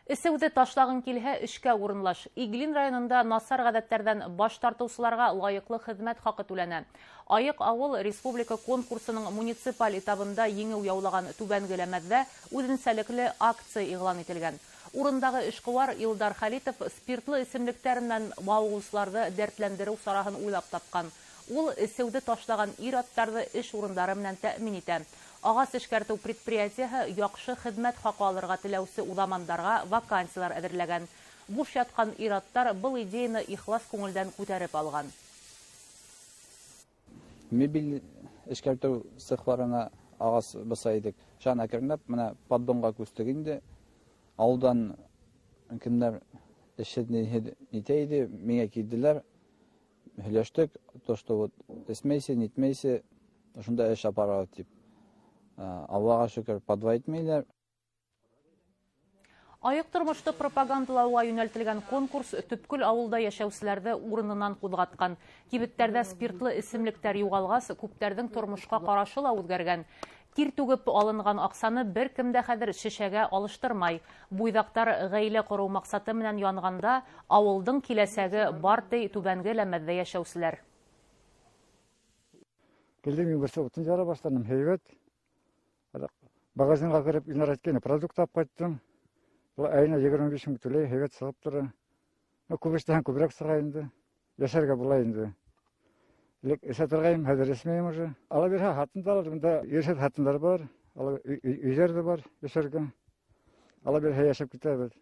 Эсеүҙе ташлағын килһә, эшкә урынлаш. Иглин районында насар ғәҙәттәрҙән баш тартыусыларға лайыҡлы хеҙмәт хаҡы түләнә. Айыҡ ауыл республика конкурсының муниципаль этабында еңеү яулаған Түбәнге Ләмәҙҙә үҙенсәлекле акция иғлан ителгән. Урындағы эшҡыуар Илдар Хәлитов спиртлы эсемлектәр менән мауығыусыларҙы дәртләндереү сараһын уйлап тапҡан. Ул эсеүҙе ташлаған ир-аттарҙы эш урындары менән тәьмин итә. Ағас эшкәртеү предприятияһы яҡшы хеҙмәт хаҡы алырға теләүсе уҙамандарға вакансиялар әҙерләгән. Буш ятҡан ир-аттар был идеяны ихлас күңелдән күтәреп алған. Мебель эшкәртеү цехларына ағас бысайдык. Шан әкренләп, менә поддонға күстек инде. Ауылдан кемдәр эшһеҙ нитә иде, миңә килделәр. Һөйләштек, то, что вот эсмәйсе, нитмәйсе, шунда эш апаралар тип. Аллаға шөкөр, подва итмәйләр. Айыҡ тормошто пропагандалауға йүнәлтелгән конкурс төпкөл ауылда йәшәүселәрҙе урынынан ҡуҙғатҡан. Кибеттәрҙә спиртлы эсемлектәр юғалғас, күптәрҙең тормошҡа ҡарашы ла үҙгәргән. Тир түгеп алынған аҡсаны бер кемдә хәҙер шешәгә алыштырмай. Буйҙаҡтар ғаилә ҡороу маҡсаты менән янғанда, ауылдың киләсәге бар ти Түбәнге Ләмәҙҙә йәшәүселәр. Килдем, югырса, утын жара баштаным, һәйбәт. Багазинға кіріп, Илнар әйткәне продукт тап ҡайттым. Айына 25 мың түләй, һәйбәт сығып тора. Күбештән күберәк сыға инде. Йәшәргә була инде. Эсә торғайым, хәҙер эсмәйем уже. Ала бирһә, хатындар алыр, бында иршәт хатындар бар, өйҙәр ҙә бар йәшәргә. Ала бирһә, йәшәп китәбеҙ.